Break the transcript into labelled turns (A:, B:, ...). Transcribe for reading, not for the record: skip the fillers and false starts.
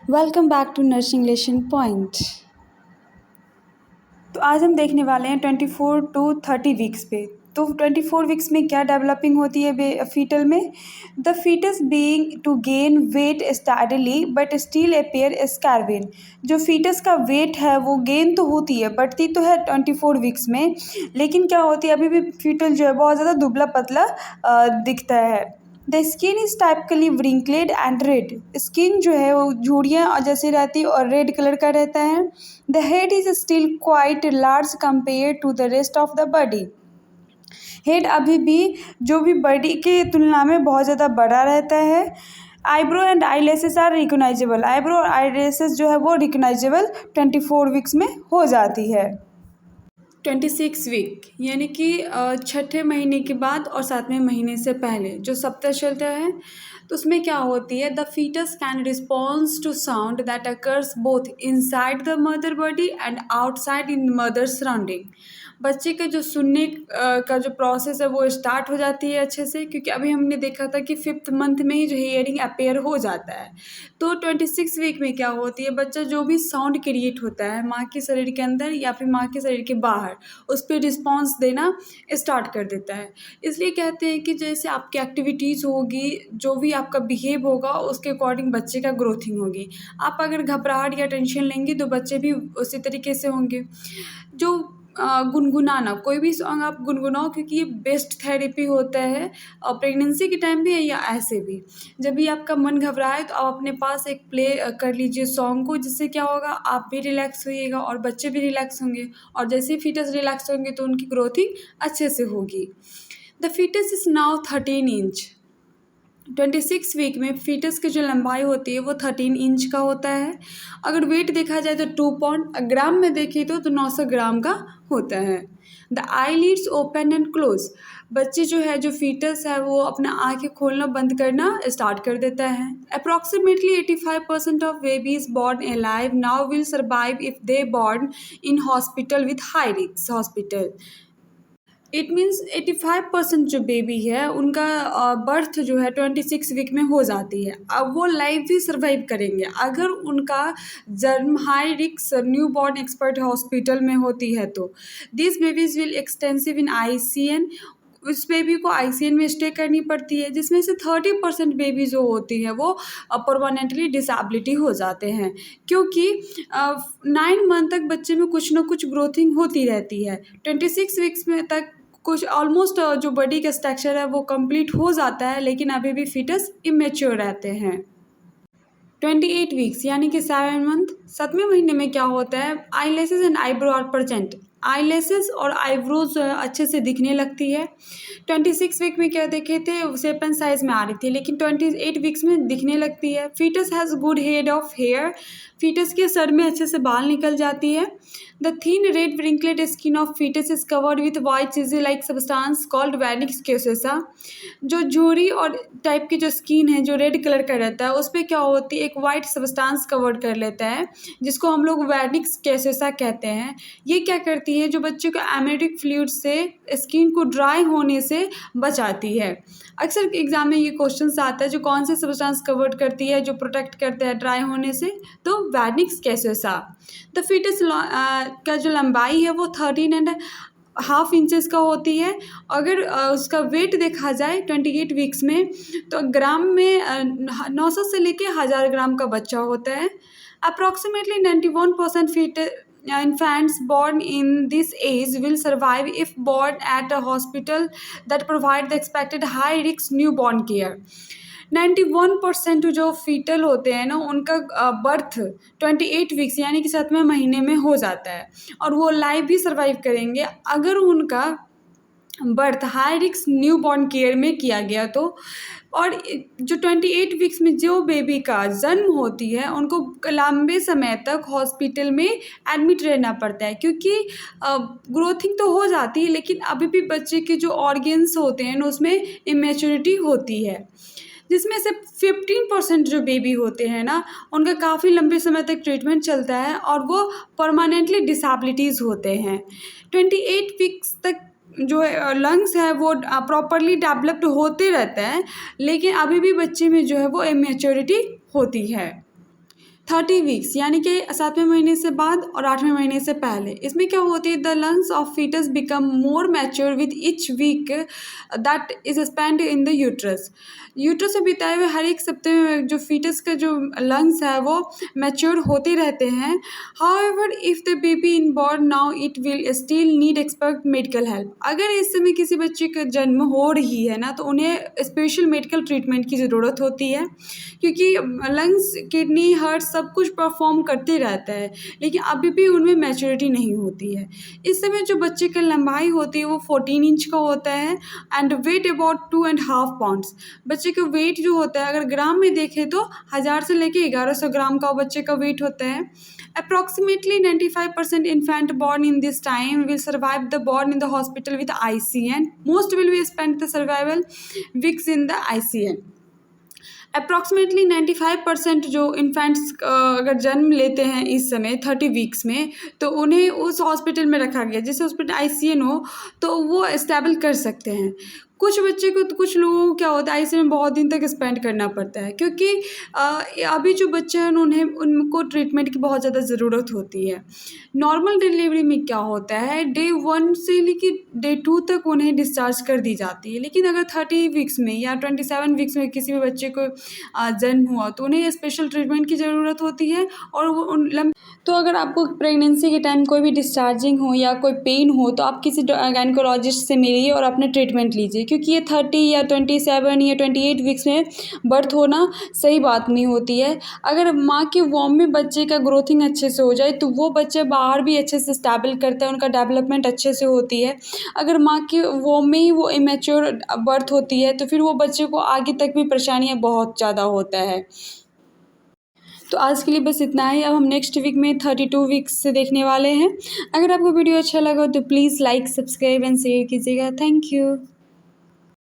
A: Welcome back to nursing lesson point. तो आज हम देखने वाले हैं 24 to 30 वीक्स पे। तो 24 वीक्स में क्या डेवलपिंग होती है फीटल में। The foetus being to gain weight steadily but still appear scrawny. जो फीटस का वेट है वो गेन तो होती है, बढ़ती तो है 24 वीक्स में, लेकिन क्या होती है अभी भी फीटल जो है बहुत ज़्यादा दुबला पतला दिखता है। The skin is typically wrinkled and red. Skin जो है वो झुर्रियाँ जैसी रहती है और रेड कलर का रहता है। The head is still quite large compare to the rest of the body. Head अभी भी जो भी बॉडी की तुलना में बहुत ज़्यादा बड़ा रहता है। Eyebrow and eyelashes are recognisable. Eyebrow और आई लेसेस जो है वो रिकोनाइजेबल 24 वीक्स में हो जाती है। 26 वीक यानी कि छठे महीने के बाद और 7वें महीने से पहले जो सप्ताह चलता है, तो उसमें क्या होती है, the foetus can response to sound that occurs both inside the mother body and outside in mother surrounding. बच्चे का जो सुनने का जो प्रोसेस है वो स्टार्ट हो जाती है अच्छे से, क्योंकि अभी हमने देखा था कि 5th मंथ में ही जो हियरिंग अपेयर हो जाता है। तो 26 वीक में क्या होती है, बच्चा जो भी साउंड क्रिएट होता है माँ के शरीर के अंदर या फिर माँ के शरीर के बाहर, उस पर रिस्पॉन्स देना स्टार्ट कर देता है। इसलिए कहते हैं कि जैसे आपकी एक्टिविटीज़ होगी, जो भी आपका बिहेव होगा, उसके अकॉर्डिंग बच्चे का ग्रोथिंग होगी। आप अगर घबराहट या टेंशन लेंगे तो बच्चे भी उसी तरीके से होंगे। जो गुनगुनाना, कोई भी सॉन्ग आप गुनगुनाओ, क्योंकि ये बेस्ट थेरेपी होता है और प्रेगनेंसी के टाइम भी है या ऐसे भी। जब भी आपका मन घबराए तो आप अपने पास एक प्ले कर लीजिए सॉन्ग को, जिससे क्या होगा, आप भी रिलैक्स होइएगा और बच्चे भी रिलैक्स होंगे, और जैसे ही फीटस रिलैक्स होंगे तो उनकी ग्रोथिंग अच्छे से होगी। The foetus is now 13 inch. 26 week में फीटस की जो लंबाई होती है वो 13 इंच का होता है। अगर वेट देखा जाए तो 2 पाउंड, ग्राम में देखिए तो 900 ग्राम का होता है। The eyelids open and close. बच्चे जो है, जो फीटस है, वो अपना आँखें खोलना बंद करना स्टार्ट कर देता है। Approximately 85% of babies born alive now will survive if they born in hospital with high risk hospital. It means 85% जो बेबी है उनका बर्थ जो है 26 वीक में हो जाती है। अब वो लाइफ भी सर्वाइव करेंगे अगर उनका जन्म high risk new born expert hospital में होती है तो। This babies will extensive in ICN। उस बेबी को ICN में स्टे करनी पड़ती है, जिसमें से 30% बेबी जो होती है वो परमानेंटली डिसेबिलिटी हो जाते हैं, क्योंकि 9 मंथ तक बच्चे में कुछ ना कुछ ग्रोथिंग होती रहती है। 26 वीक्स में तक कुछ ऑलमोस्ट जो बॉडी का स्ट्रक्चर है वो कंप्लीट हो जाता है, लेकिन अभी भी फीटस इमेच्योर रहते हैं। 28 वीक्स यानी कि 7 मंथ, 7वें महीने में क्या होता है, eyelashes and eyebrow are present. Eyelashes और आईब्रोज जो है अच्छे से दिखने लगती है। 26 वीक में क्या देखे थे, शेप एंड साइज में आ रही थी, लेकिन 28 वीक्स में दिखने लगती है। Foetus has good head of hair. Foetus के सर में अच्छे से बाल निकल जाती है। The thin red wrinkled skin of foetus is covered with white cheesy like substance called vernix caseosa. जो झुर्री और टाइप की जो स्किन है, जो रेड कलर का रहता है, उस पर क्या होती है, एक वाइट सब्सटेंस कवर्ड कर लेता है, जिसको हम लोग वैनिक्स क्यूसेसा कहते हैं। ये क्या करती है, जो बच्चों को एमनियोटिक फ्लूइड से स्किन को ड्राई होने से बचाती है। अक्सर एग्जाम में ये क्वेश्चन आता है, जो कौन से सब्सटेंस कवर्ड करती है जो प्रोटेक्ट करते हैं ड्राई होने से, तो वैनिक्स क्यूसेसा। द फीटस का जो लंबाई है वो 13.5 इंचेस का होती है। अगर उसका वेट देखा जाए 28 वीक्स में, तो ग्राम में 900 से लेके 1000 ग्राम का बच्चा होता है। Approximately 91% feet infants born in this age will survive if born at a hospital that provide the expected high risk newborn care। 91% जो फीटल होते हैं ना, उनका बर्थ 28 वीक्स यानी कि 7वें महीने में हो जाता है, और वो लाइफ भी सर्वाइव करेंगे अगर उनका birth high risk new born care में किया गया तो। और जो 28 वीक्स में जो बेबी का जन्म होती है, उनको लंबे समय तक हॉस्पिटल में एडमिट रहना पड़ता है, क्योंकि ग्रोथिंग तो हो जाती है, लेकिन अभी भी बच्चे के जो ऑर्गन्स होते हैं ना, उसमें इमेच्योरिटी होती है, जिसमें से 15% जो बेबी होते हैं ना, उनका काफ़ी लंबे समय तक ट्रीटमेंट चलता है और वो परमानेंटली डिसेबिलिटीज़ होते हैं। 28 वीक्स तक जो है लंग्स है वो प्रॉपरली डेवलप्ड होते रहते हैं, लेकिन अभी भी बच्चे में जो है वो इमेच्योरिटी होती है। 30 वीक्स यानी कि 7वें महीने से बाद और 8वें महीने से पहले। इसमें क्या होती है, the lungs of foetus become more mature with each week that is spend in the uterus. Uterus में बिताए हुए हर एक सप्ताह में जो फीटस का जो लंग्स है वो मैच्योर होते रहते हैं। However if the baby in born now it will still need expert medical help. अगर इस समय किसी बच्चे का जन्म हो रही है ना तो उन्हें स्पेशल मेडिकल ट्रीटमेंट की ज़रूरत होती है, क्योंकि लंग्स, किडनी, हार्ट सब कुछ परफॉर्म करते रहता है, लेकिन अभी भी उनमें मैच्योरिटी नहीं होती है। इस समय जो बच्चे की लंबाई होती है वो 14 इंच का होता है एंड वेट अबाउट 2.5 पाउंड्स। बच्चे का वेट जो होता है अगर ग्राम में देखें तो 1000 से लेके 1100 ग्राम का बच्चे का वेट होता है। Approximately 95% infant born in this time will survive the born in the hospital with ICN. Most will be spent the survival weeks in the ICN. Approximately 95% जो इन्फेंट्स अगर जन्म लेते हैं इस समय 30 वीक्स में, तो उन्हें उस हॉस्पिटल में रखा गया जिस हॉस्पिटल आईसीयू हो तो वो इस्टेबल कर सकते हैं। कुछ बच्चे को, कुछ लोगों को क्या होता है आईसीयू में बहुत दिन तक स्पेंड करना पड़ता है, क्योंकि अभी जो बच्चे हैं उनको ट्रीटमेंट की बहुत ज़्यादा ज़रूरत होती है। नॉर्मल डिलीवरी में क्या होता है, डे 1 से लेकर डे 2 तक उन्हें डिस्चार्ज कर दी जाती है, लेकिन अगर 30 वीक्स में या 27 वीक्स में किसी भी बच्चे को जन्म हुआ तो उन्हें स्पेशल ट्रीटमेंट की ज़रूरत होती है। और वो तो अगर आपको प्रेगनेंसी के टाइम कोई भी डिस्चार्जिंग हो या कोई पेन हो तो आप किसी गायनेकोलॉजिस्ट से मिलिए और अपने ट्रीटमेंट लीजिए, क्योंकि ये 30 या 27 या 28 वीक्स में बर्थ होना सही बात नहीं होती है। अगर माँ के वॉम में बच्चे का ग्रोथिंग अच्छे से हो जाए तो वो बच्चे बाहर भी अच्छे से स्टेबल करता है, उनका डेवलपमेंट अच्छे से होती है। अगर माँ के वॉम में ही वो इमेच्योर बर्थ होती है तो फिर वो बच्चे को आगे तक भी परेशानियाँ बहुत ज़्यादा होता है। तो आज के लिए बस इतना ही। अब हम नेक्स्ट वीक में 32 वीक्स से देखने वाले हैं। अगर आपको वीडियो अच्छा लगा तो please like, subscribe and share कीजिएगा। Thank you.